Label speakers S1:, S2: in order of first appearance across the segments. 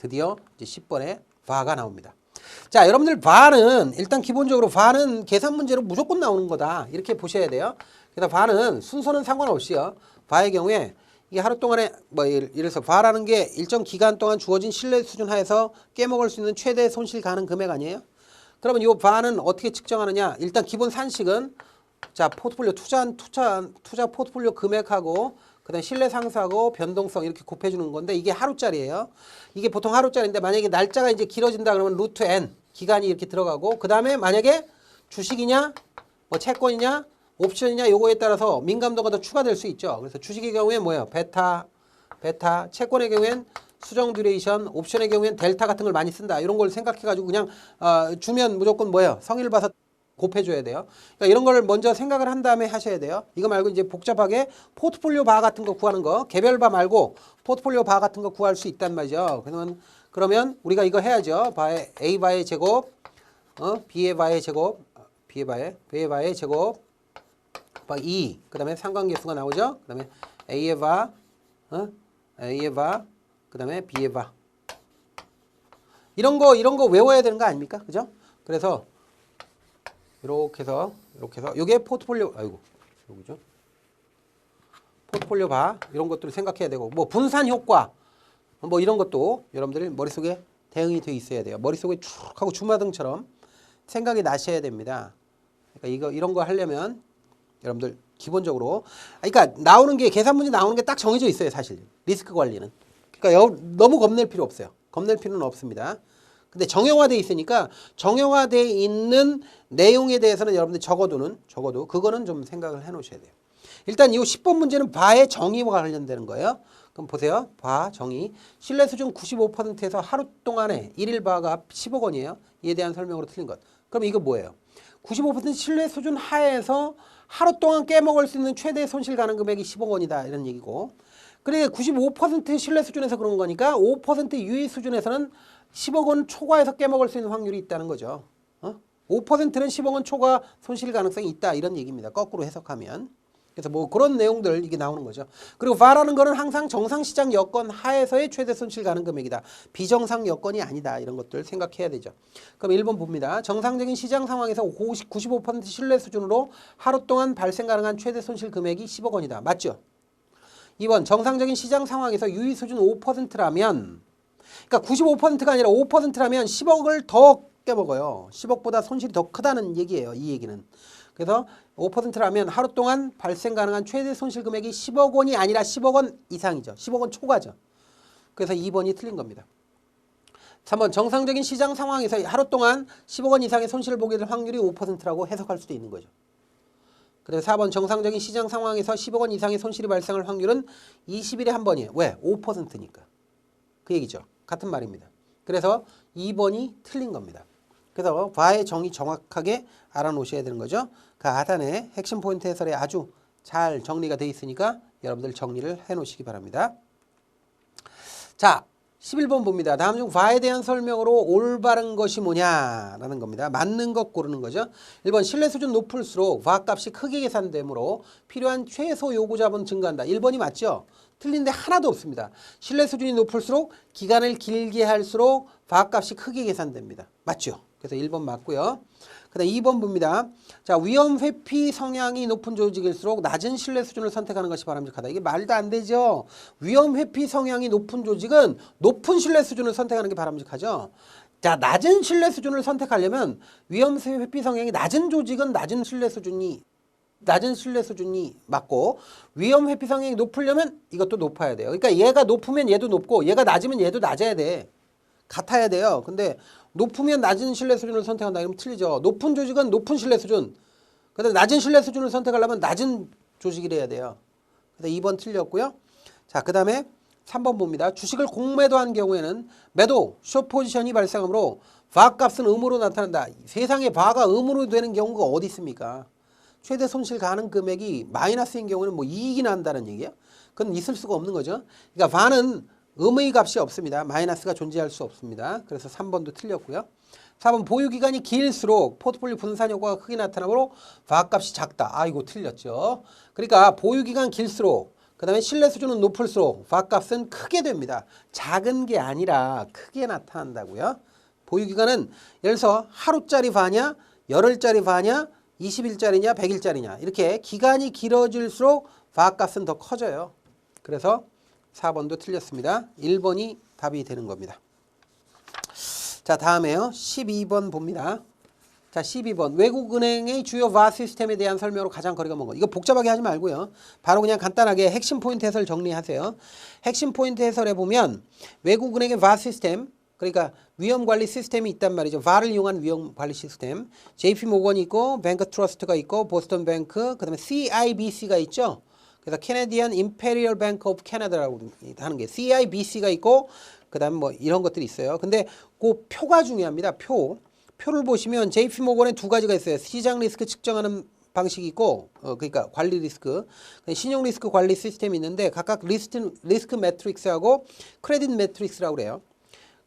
S1: 드디어 이제 10번에 바가 나옵니다. 자, 여러분들 바는 일단 기본적으로 바는 계산 문제로 무조건 나오는 거다. 이렇게 보셔야 돼요. 그래서 바는 순서는 상관없이요. 바의 경우에 이게 하루 동안에 뭐 예를 들어서 바라는 게 일정 기간 동안 주어진 신뢰 수준 하에서 깨먹을 수 있는 최대 손실 가능 금액 아니에요? 그러면 이 바는 어떻게 측정하느냐? 일단 기본 산식은 자, 포트폴리오 투자 포트폴리오 금액하고 그다음에 신뢰 상수하고 변동성 이렇게 곱해주는 건데 이게 하루짜리예요. 이게 보통 하루짜리인데 만약에 날짜가 이제 길어진다 그러면 루트 n 기간이 이렇게 들어가고 그다음에 만약에 주식이냐 뭐 채권이냐 옵션이냐 요거에 따라서 민감도가 더 추가될 수 있죠. 그래서 주식의 경우에 뭐예요? 베타, 채권의 경우엔 수정 듀레이션, 옵션의 경우엔 델타 같은 걸 많이 쓴다. 이런 걸 생각해가지고 그냥 주면 무조건 뭐예요? 성의를 봐서 곱해줘야 돼요. 그러니까 이런 걸 먼저 생각을 한 다음에 하셔야 돼요. 이거 말고 이제 복잡하게 포트폴리오 바 같은 거 구하는 거, 개별 바 말고 포트폴리오 바 같은 거 구할 수 있단 말이죠. 그러면 우리가 이거 해야죠. 바의 A 바의 제곱, B의 바의 제곱, B의 바의 제곱, 바 2. 그다음에 상관계수가 나오죠. 그다음에 A의 바, A의 바, 그다음에 B의 바. 이런 거 외워야 되는 거 아닙니까? 그죠? 그래서 이렇게 해서 요게 포트폴리오 요거죠. 포트폴리오 바 이런 것들을 생각해야 되고 뭐 분산 효과 뭐 이런 것도 여러분들이 머릿속에 대응이 돼 있어야 돼요. 머릿속에 쭉 하고 주마등처럼 생각이 나셔야 됩니다. 그러니까 이런 거 하려면 여러분들 기본적으로 그러니까 나오는 게 계산 문제 나오는 게 딱 정해져 있어요, 사실. 리스크 관리는. 그러니까 너무 겁낼 필요 없어요. 겁낼 필요는 없습니다. 근데 정형화되어 있으니까 정형화되어 있는 내용에 대해서는 여러분들 적어도 그거는 좀 생각을 해 놓으셔야 돼요. 일단 이 10번 문제는 바의 정의와 관련되는 거예요. 그럼 보세요. 바 정의. 신뢰 수준 95%에서 하루 동안에 1일 바가 10억 원이에요. 이에 대한 설명으로 틀린 것. 그럼 이거 뭐예요? 95% 신뢰 수준 하에서 하루 동안 깨먹을 수 있는 최대 손실 가능 금액이 10억 원이다. 이런 얘기고. 그래 95% 신뢰 수준에서 그런 거니까 5% 유의 수준에서는 10억 원 초과해서 깨먹을 수 있는 확률이 있다는 거죠. 5%는 10억 원 초과 손실 가능성이 있다. 이런 얘기입니다. 거꾸로 해석하면. 그래서 뭐 그런 내용들 이게 나오는 거죠. 그리고 바라는 거는 항상 정상시장 여건 하에서의 최대 손실 가능 금액이다. 비정상 여건이 아니다. 이런 것들 생각해야 되죠. 그럼 1번 봅니다. 정상적인 시장 상황에서 95% 신뢰 수준으로 하루 동안 발생 가능한 최대 손실 금액이 10억 원이다. 맞죠? 2번 정상적인 시장 상황에서 유의 수준 5%라면 그러니까 95%가 아니라 5%라면 10억을 더 깨먹어요. 10억보다 손실이 더 크다는 얘기예요. 이 얘기는. 그래서 5%라면 하루 동안 발생 가능한 최대 손실 금액이 10억 원이 아니라 10억 원 이상이죠. 10억 원 초과죠. 그래서 2번이 틀린 겁니다. 3번 정상적인 시장 상황에서 하루 동안 10억 원 이상의 손실을 보게 될 확률이 5%라고 해석할 수도 있는 거죠. 그래서 4번 정상적인 시장 상황에서 10억 원 이상의 손실이 발생할 확률은 20일에 한 번이에요. 왜? 5%니까. 그 얘기죠. 같은 말입니다. 그래서 2번이 틀린 겁니다. 그래서 바의 정의 정확하게 알아놓으셔야 되는 거죠. 그 하단에 핵심 포인트 해설에 아주 잘 정리가 되어 있으니까 여러분들 정리를 해 놓으시기 바랍니다. 자, 11번 봅니다. 다음 중 바에 대한 설명으로 올바른 것이 뭐냐라는 겁니다. 맞는 것 고르는 거죠. 1번 신뢰 수준 높을수록 바 값이 크게 계산되므로 필요한 최소 요구 자본 증가한다. 1번이 맞죠? 틀린 데 하나도 없습니다. 신뢰 수준이 높을수록 기간을 길게 할수록 바 값이 크게 계산됩니다. 맞죠? 그래서 1번 맞고요. 그 다음 2번 봅니다. 자, 위험 회피 성향이 높은 조직일수록 낮은 신뢰 수준을 선택하는 것이 바람직하다. 이게 말도 안 되죠. 위험 회피 성향이 높은 조직은 높은 신뢰 수준을 선택하는 게 바람직하죠. 자, 낮은 신뢰 수준을 선택하려면 위험 회피 성향이 낮은 조직은 낮은 신뢰 수준이 맞고 위험 회피 성향이 높으려면 이것도 높아야 돼요. 그러니까 얘가 높으면 얘도 높고 얘가 낮으면 얘도 낮아야 돼. 같아야 돼요. 근데 높으면 낮은 신뢰 수준을 선택한다. 이러면 틀리죠. 높은 조직은 높은 신뢰 수준. 근데 낮은 신뢰 수준을 선택하려면 낮은 조직이래야 돼요. 그래서 2번 틀렸고요. 자, 그 다음에 3번 봅니다. 주식을 공매도한 경우에는 매도, 숏 포지션이 발생하므로 바 값은 음으로 나타난다. 세상에 바가 음으로 되는 경우가 어디 있습니까? 최대 손실 가능 금액이 마이너스인 경우는 뭐 이익이 난다는 얘기예요. 그건 있을 수가 없는 거죠. 그러니까 바는 음의 값이 없습니다. 마이너스가 존재할 수 없습니다. 그래서 3번도 틀렸고요. 4번 보유기간이 길수록 포트폴리오 분산 효과가 크게 나타나므로 바 값이 작다. 아, 이거 틀렸죠. 그러니까 보유기간 길수록 그 다음에 신뢰 수준은 높을수록 바값은 크게 됩니다. 작은 게 아니라 크게 나타난다고요. 보유기간은 예를 들어서 하루짜리 바냐, 열흘짜리 바냐, 20일짜리냐, 100일짜리냐 이렇게 기간이 길어질수록 바값은 더 커져요. 그래서 4번도 틀렸습니다. 1번이 답이 되는 겁니다. 자, 다음에요. 12번 봅니다. 자, 12번. 외국은행의 주요 VaR 시스템에 대한 설명으로 가장 거리가 먼 것. 이거 복잡하게 하지 말고요. 바로 그냥 간단하게 핵심 포인트 해설 정리하세요. 핵심 포인트 해설에 보면 외국은행의 VaR 시스템, 그러니까 위험관리 시스템이 있단 말이죠. VaR을 이용한 위험관리 시스템. JP모건이 있고 뱅크 트러스트가 있고 보스턴 뱅크, 그 다음에 CIBC가 있죠. 그래서 캐네디안 임페리얼 뱅크 오브 캐나다라고 하는 게 CIBC가 있고 그 다음에 뭐 이런 것들이 있어요. 근데 그 표가 중요합니다. 표를 보시면 JP모건에 두 가지가 있어요. 시장 리스크 측정하는 방식이 있고 그러니까 관리 리스크, 신용 리스크 관리 시스템이 있는데 각각 리스크 매트릭스하고 크레딧 매트릭스라고 그래요.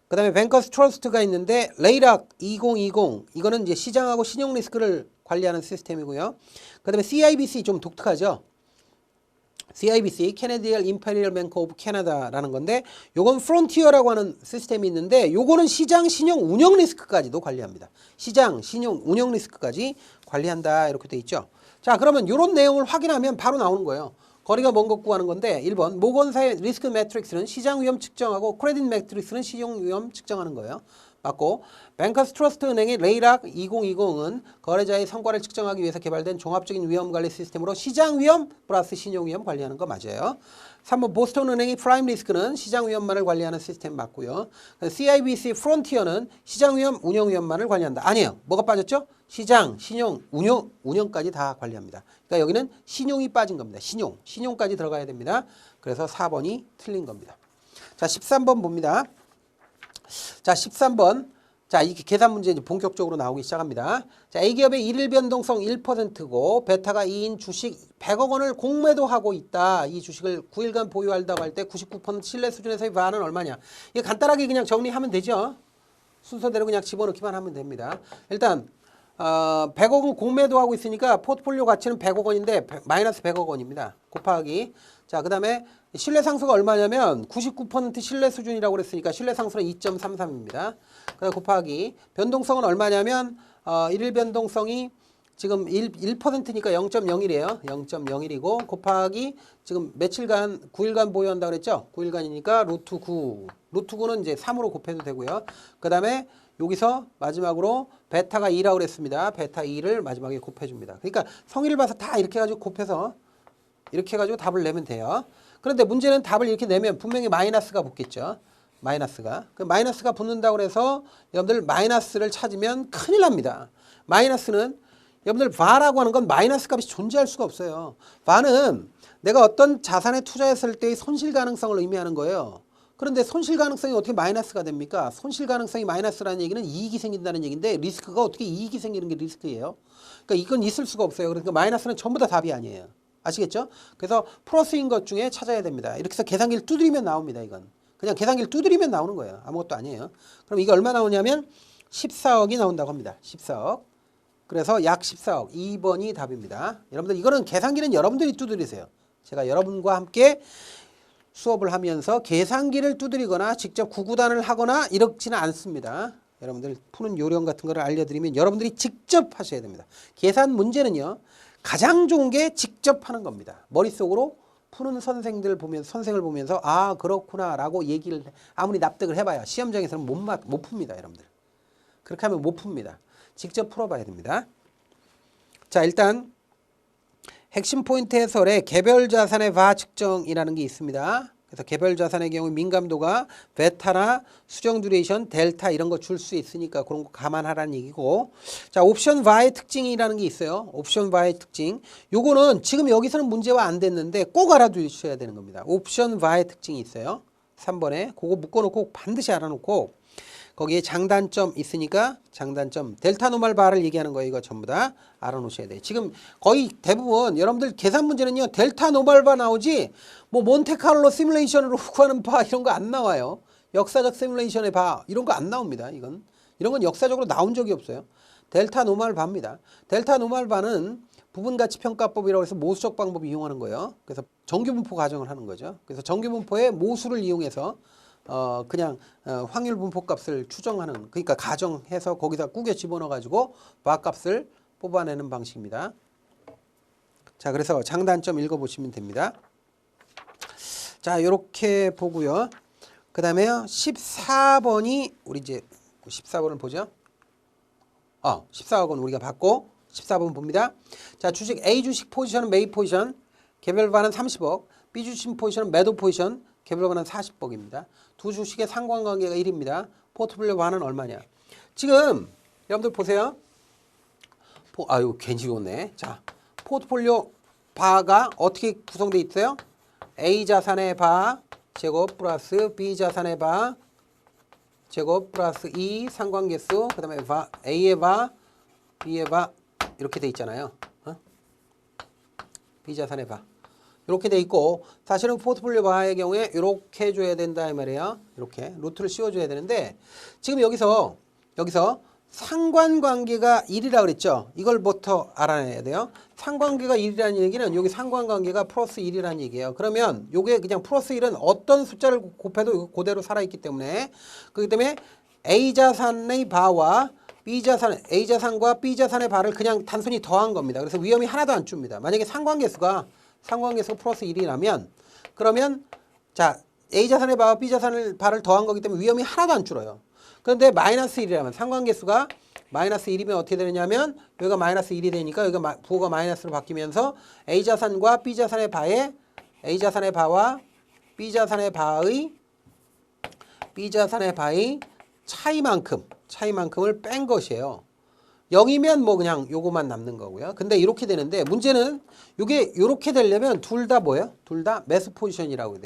S1: 그 다음에 뱅커스 트러스트가 있는데 레이락 2020 이거는 이제 시장하고 신용 리스크를 관리하는 시스템이고요. 그 다음에 CIBC 좀 독특하죠. CIBC, 캐네디안 임페리얼 뱅크 오브 캐나다라는 건데 요건 프론티어라고 하는 시스템이 있는데 요거는 시장 신용 운영 리스크까지도 관리합니다. 시장 신용 운영 리스크까지 관리한다 이렇게 돼 있죠. 자, 그러면 요런 내용을 확인하면 바로 나오는 거예요. 거리가 먼 것 구하는 건데 1번 모건사의 리스크 매트릭스는 시장 위험 측정하고 크레딧 매트릭스는 신용 위험 측정하는 거예요. 맞고 뱅커스 트러스트 은행의 레이락 2020은 거래자의 성과를 측정하기 위해서 개발된 종합적인 위험관리 시스템으로 시장 위험 플러스 신용 위험 관리하는 거 맞아요. 3번 보스턴 은행의 프라임 리스크는 시장 위험만을 관리하는 시스템 맞고요. CIBC 프론티어는 시장 위험 운영 위험만을 관리한다. 아니에요. 뭐가 빠졌죠? 시장, 신용, 운영까지 다 관리합니다. 그러니까 여기는 신용이 빠진 겁니다. 신용까지 들어가야 됩니다. 그래서 4번이 틀린 겁니다. 자, 13번 봅니다. 자, 13번. 자, 이게 계산 문제 이제 본격적으로 나오기 시작합니다. 자, A기업의 일일 변동성 1%고 베타가 2인 주식 100억 원을 공매도하고 있다. 이 주식을 9일간 보유한다고 할 때 99% 신뢰 수준에서의 VaR은 얼마냐? 이게 간단하게 그냥 정리하면 되죠. 순서대로 그냥 집어넣기만 하면 됩니다. 일단 100억은 공매도하고 있으니까 포트폴리오 가치는 100억 원인데 마이너스 100억 원입니다. 곱하기. 자, 그 다음에 신뢰 상수가 얼마냐면 99% 신뢰 수준이라고 그랬으니까 신뢰 상수는 2.33입니다. 그다음 곱하기 변동성은 얼마냐면 일일 변동성이 지금 1%니까 0.01이에요. 0.01이고 곱하기 지금 며칠간 9일간 보유한다고 그랬죠? 9일간이니까 루트 9. 루트 9는 이제 3으로 곱해도 되고요. 그다음에 여기서 마지막으로 베타가 2라고 그랬습니다. 베타 2를 마지막에 곱해 줍니다. 그러니까 성의를 봐서 다 이렇게 해 가지고 곱해서 이렇게 해 가지고 답을 내면 돼요. 그런데 문제는 답을 이렇게 내면 분명히 마이너스가 붙겠죠. 마이너스가. 그 마이너스가 붙는다고 해서 여러분들 마이너스를 찾으면 큰일 납니다. 마이너스는 여러분들 VaR라고 하는 건 마이너스 값이 존재할 수가 없어요. VaR는 내가 어떤 자산에 투자했을 때의 손실 가능성을 의미하는 거예요. 그런데 손실 가능성이 어떻게 마이너스가 됩니까? 손실 가능성이 마이너스라는 얘기는 이익이 생긴다는 얘기인데 리스크가 어떻게 이익이 생기는 게 리스크예요? 그러니까 이건 있을 수가 없어요. 그러니까 마이너스는 전부 다 답이 아니에요. 아시겠죠? 그래서 플러스인 것 중에 찾아야 됩니다. 이렇게 해서 계산기를 두드리면 나옵니다. 이건 그냥 계산기를 두드리면 나오는 거예요. 아무것도 아니에요. 그럼 이게 얼마 나오냐면 14억이 나온다고 합니다. 14억. 그래서 약 14억. 2번이 답입니다. 여러분들 이거는 계산기는 여러분들이 두드리세요. 제가 여러분과 함께 수업을 하면서 계산기를 두드리거나 직접 구구단을 하거나 이렇지는 않습니다. 여러분들 푸는 요령 같은 거를 알려드리면 여러분들이 직접 하셔야 됩니다. 계산 문제는요. 가장 좋은 게 직접 하는 겁니다. 머릿속으로 푸는 선생을 보면서 아 그렇구나 라고 얘기를 아무리 납득을 해봐야 시험장에서는 못 풉니다. 여러분들. 그렇게 하면 못 풉니다. 직접 풀어봐야 됩니다. 자, 일단 핵심 포인트 해설에 개별 자산의 VaR 측정이라는 게 있습니다. 그래서 개별 자산의 경우 민감도가 베타나 수정 듀레이션, 델타 이런 거 줄 수 있으니까 그런 거 감안하라는 얘기고. 자, 옵션 VaR의 특징이라는 게 있어요. 옵션 VaR의 특징. 요거는 지금 여기서는 문제화 안 됐는데 꼭 알아두셔야 되는 겁니다. 옵션 VaR의 특징이 있어요. 3번에 그거 묶어놓고 반드시 알아놓고 거기에 장단점 있으니까 장단점 델타 노멀 VaR을 얘기하는 거예요. 이거 전부 다 알아놓으셔야 돼요. 지금 거의 대부분 여러분들 계산 문제는요. 델타 노멀 VaR 나오지 뭐 몬테카를로 시뮬레이션으로 구하는 VaR 이런 거 안 나와요. 역사적 시뮬레이션의 VaR 이런 거 안 나옵니다. 이런 건 역사적으로 나온 적이 없어요. 델타 노멀 VaR입니다. 델타 노멀 VaR는 부분가치평가법이라고 해서 모수적 방법을 이용하는 거예요. 그래서 정규분포 가정을 하는 거죠. 그래서 정규분포의 모수를 이용해서 그냥 확률 분포값을 추정하는, 그러니까 가정해서 거기다 꾸겨 집어넣어 가지고 바값을 뽑아내는 방식입니다. 자, 그래서 장단점 읽어보시면 됩니다. 자, 이렇게 보고요. 그 다음에 14번이 우리 이제 14번을 보죠. 14번 우리가 봤고 14번 봅니다. 자, 주식 A 주식 포지션은 매입 포지션, 개별 반은 30억, B 주식 포지션은 매도 포지션, 개별 반은 40억입니다. 두 주식의 상관관계가 1입니다. 포트폴리오 반은 얼마냐? 지금 여러분들 보세요. 아유, 괜히 좋네. 자, 포트폴리오 바가 어떻게 구성되어 있어요? A 자산의 바 제곱 플러스 B 자산의 바 제곱 플러스 2 상관계수, 그 다음에 A의 바 B의 바 이렇게 돼 있잖아요. B 자산의 바 이렇게 돼 있고, 사실은 포트폴리오 바의 경우에 이렇게 해줘야 된다 이 말이에요. 이렇게 루트를 씌워줘야 되는데, 지금 여기서 상관관계가 1이라 그랬죠. 이걸 부터 알아내야 돼요. 상관관계가 1이라는 얘기는 여기 상관관계가 플러스 1이라는 얘기예요. 그러면 요게 그냥 플러스 1은 어떤 숫자를 곱해도 그대로 살아있기 때문에, 그렇기 때문에 A자산의 바와 A자산과 B자산의 바를 그냥 단순히 더한 겁니다. 그래서 위험이 하나도 안 줍니다. 만약에 상관계수가 플러스 1이라면, 그러면 자, A자산의 바와 B자산의 바를 더한 거기 때문에 위험이 하나도 안 줄어요. 그런데 마이너스 1이라면, 상관계수가 마이너스 1이면 어떻게 되느냐면 여기가 마이너스 1이 되니까 여기가 부호가 마이너스로 바뀌면서 A자산과 B자산의 바에 A자산의 바와 B자산의 바의 차이만큼을 뺀 것이에요. 0이면 뭐 그냥 요거만 남는 거고요. 근데 이렇게 되는데, 문제는 이게 이렇게 되려면 둘 다 뭐예요? 둘 다 매수 포지션이라고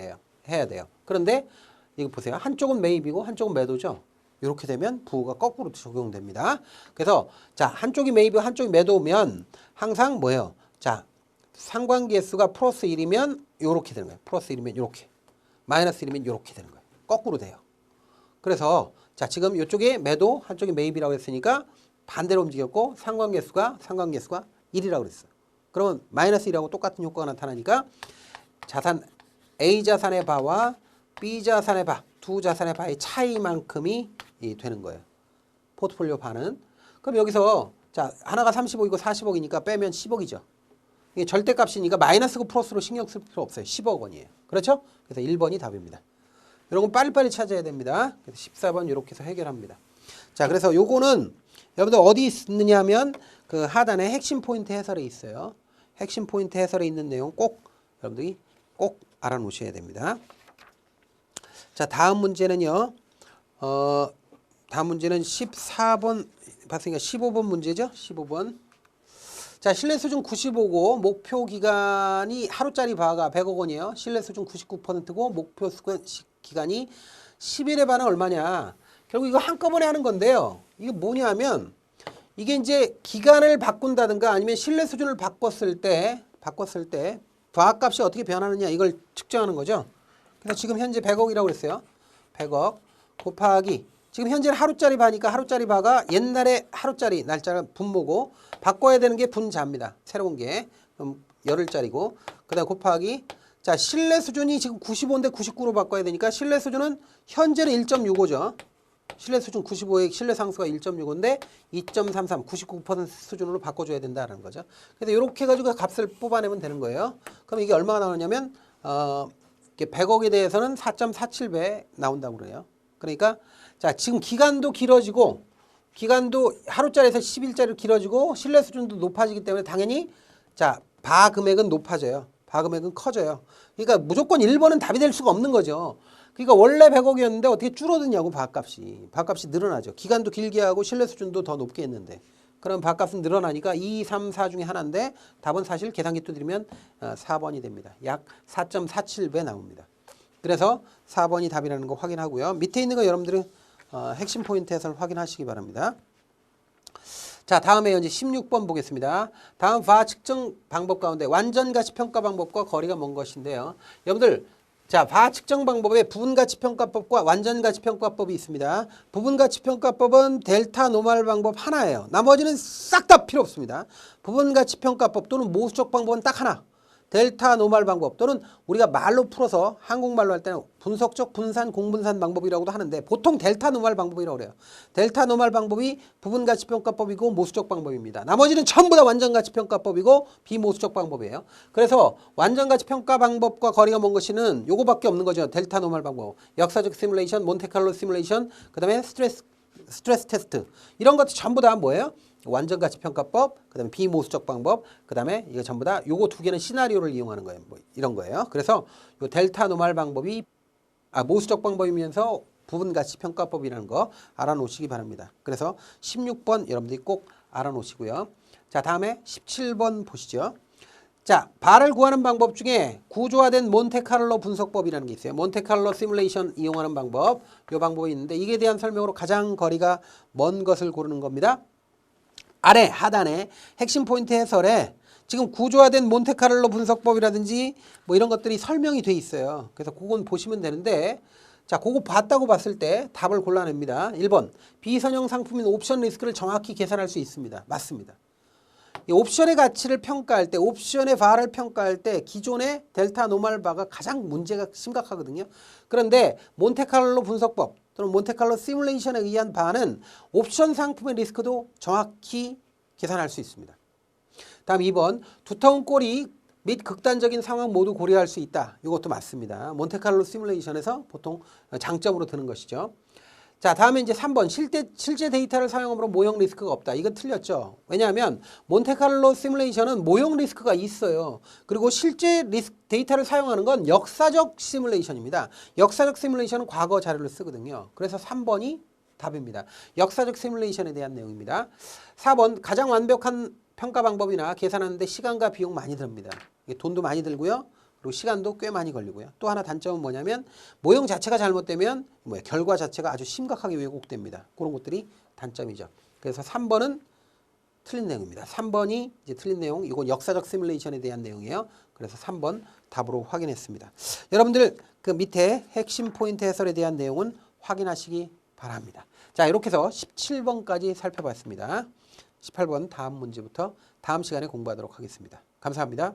S1: 해야 돼요. 그런데 이거 보세요. 한쪽은 매입이고 한쪽은 매도죠. 이렇게 되면 부호가 거꾸로 적용됩니다. 그래서 자, 한쪽이 매입이고 한쪽이 매도면 항상 뭐예요? 자, 상관계수가 플러스 1이면 이렇게 되는 거예요. 플러스 1이면 이렇게, 마이너스 1이면 이렇게 되는 거예요. 거꾸로 돼요. 그래서 자, 지금 이쪽이 매도, 한쪽이 매입이라고 했으니까 반대로 움직였고, 상관계수가 1이라고 그랬어요. 그러면 마이너스 1하고 똑같은 효과가 나타나니까 자산 A자산의 바와 B자산의 바, 두 자산의 바의 차이만큼이 되는 거예요. 포트폴리오 바는. 그럼 여기서 자, 하나가 35이고 40억이니까 빼면 10억이죠. 이게 절대값이니까 마이너스고 플러스로 신경 쓸 필요 없어요. 10억 원이에요. 그렇죠? 그래서 1번이 답입니다. 이런 건 빨리빨리 찾아야 됩니다. 그래서 14번 이렇게 해서 해결합니다. 자, 그래서 요거는 여러분들 어디 있느냐 하면 그 하단에 핵심 포인트 해설에 있어요. 핵심 포인트 해설에 있는 내용 꼭 여러분들이 꼭 알아놓으셔야 됩니다. 자, 다음 문제는요. 다음 문제는 14번 봤으니까 15번 문제죠. 15번. 자, 신뢰수준 95고 목표 기간이 하루짜리 바가 100억 원이에요. 신뢰수준 99%고 목표 기간이 10일에 반은 얼마냐. 결국 이거 한꺼번에 하는 건데요. 이게 뭐냐면 이게 이제 기간을 바꾼다든가 아니면 신뢰수준을 바꿨을 때 바값이 어떻게 변하느냐 이걸 측정하는 거죠. 그래서 지금 현재 100억이라고 그랬어요. 100억 곱하기 지금 현재는 하루짜리 바니까 하루짜리 바가 옛날에 하루짜리 날짜가 분모고 바꿔야 되는 게 분자입니다. 새로운 게 열흘짜리고 그다음 곱하기 자 신뢰 수준이 지금 95인데 99로 바꿔야 되니까 신뢰 수준은 현재는 1.65죠. 신뢰 수준 95의 신뢰 상수가 1.65인데 2.33 99% 수준으로 바꿔줘야 된다는 거죠. 그래서 이렇게 해가지고 값을 뽑아내면 되는 거예요. 그럼 이게 얼마가 나오냐면 100억에 대해서는 4.47배 나온다고 그래요. 그러니까 자 지금 기간도 길어지고 기간도 하루짜리에서 10일짜리로 길어지고 신뢰 수준도 높아지기 때문에 당연히 자 바 금액은 높아져요. 바 금액은 커져요. 그러니까 무조건 1번은 답이 될 수가 없는 거죠. 그러니까 원래 100억이었는데 어떻게 줄어드냐고 바값이. 바값이 늘어나죠. 기간도 길게 하고 신뢰 수준도 더 높게 했는데. 그럼 바값은 늘어나니까 2, 3, 4 중에 하나인데 답은 사실 계산기 두드리면 4번이 됩니다. 약 4.47배 나옵니다. 그래서 4번이 답이라는 거 확인하고요. 밑에 있는 거 여러분들은 핵심 포인트에서 확인하시기 바랍니다. 자 다음에 현재 16번 보겠습니다. 다음 바 측정 방법 가운데 완전 가치 평가 방법과 거리가 먼 것인데요. 여러분들 자, 바 측정 방법에 부분가치평가법과 완전가치평가법이 있습니다. 부분가치평가법은 델타 노말 방법 하나예요. 나머지는 싹 다 필요 없습니다. 부분가치평가법 또는 모수적 방법은 딱 하나. 델타 노말 방법 또는 우리가 말로 풀어서 한국말로 할 때는 분석적 분산 공분산 방법이라고도 하는데 보통 델타 노말 방법이라고 그래요. 델타 노말 방법이 부분가치평가법이고 모수적 방법입니다. 나머지는 전부 다 완전가치평가법이고 비모수적 방법이에요. 그래서 완전가치평가 방법과 거리가 먼 것이는 요거밖에 없는 거죠. 델타 노말 방법, 역사적 시뮬레이션, 몬테칼로 시뮬레이션, 그 다음에 스트레스 테스트 이런 것도 전부 다 뭐예요? 완전가치평가법, 그 다음에 비모수적 방법, 그 다음에 이거 전부 다 요거 두 개는 시나리오를 이용하는 거예요. 뭐 이런 거예요. 그래서 요 델타 노말 방법이 모수적 방법이면서 부분가치평가법이라는 거 알아놓으시기 바랍니다. 그래서 16번 여러분들이 꼭 알아놓으시고요. 자, 다음에 17번 보시죠. 자, 바를 구하는 방법 중에 구조화된 몬테칼로 분석법이라는 게 있어요. 몬테칼로 시뮬레이션 이용하는 방법, 요 방법이 있는데 이게 대한 설명으로 가장 거리가 먼 것을 고르는 겁니다. 아래 하단에 핵심 포인트 해설에 지금 구조화된 몬테카를로 분석법이라든지 뭐 이런 것들이 설명이 돼 있어요. 그래서 그건 보시면 되는데 자, 그거 봤다고 봤을 때 답을 골라냅니다. 1번 비선형 상품인 옵션 리스크를 정확히 계산할 수 있습니다. 맞습니다. 이 옵션의 가치를 평가할 때, 옵션의 바를 평가할 때 기존의 델타 노말 바가 가장 문제가 심각하거든요. 그런데 몬테칼로 분석법 또는 몬테칼로 시뮬레이션에 의한 바는 옵션 상품의 리스크도 정확히 계산할 수 있습니다. 다음 2번 두터운 꼬리 및 극단적인 상황 모두 고려할 수 있다. 이것도 맞습니다. 몬테칼로 시뮬레이션에서 보통 장점으로 드는 것이죠. 자, 다음에 이제 3번 실제 데이터를 사용함으로 모형 리스크가 없다. 이건 틀렸죠. 왜냐하면 몬테칼로 시뮬레이션은 모형 리스크가 있어요. 그리고 실제 데이터를 사용하는 건 역사적 시뮬레이션입니다. 역사적 시뮬레이션은 과거 자료를 쓰거든요. 그래서 3번이 답입니다. 역사적 시뮬레이션에 대한 내용입니다. 4번 가장 완벽한 평가 방법이나 계산하는데 시간과 비용 많이 듭니다. 돈도 많이 들고요. 그리고 시간도 꽤 많이 걸리고요. 또 하나 단점은 뭐냐면 모형 자체가 잘못되면 결과 자체가 아주 심각하게 왜곡됩니다. 그런 것들이 단점이죠. 그래서 3번은 틀린 내용입니다. 3번이 이제 틀린 내용, 이건 역사적 시뮬레이션에 대한 내용이에요. 그래서 3번 답으로 확인했습니다. 여러분들 그 밑에 핵심 포인트 해설에 대한 내용은 확인하시기 바랍니다. 자, 이렇게 해서 17번까지 살펴봤습니다. 18번 다음 문제부터 다음 시간에 공부하도록 하겠습니다. 감사합니다.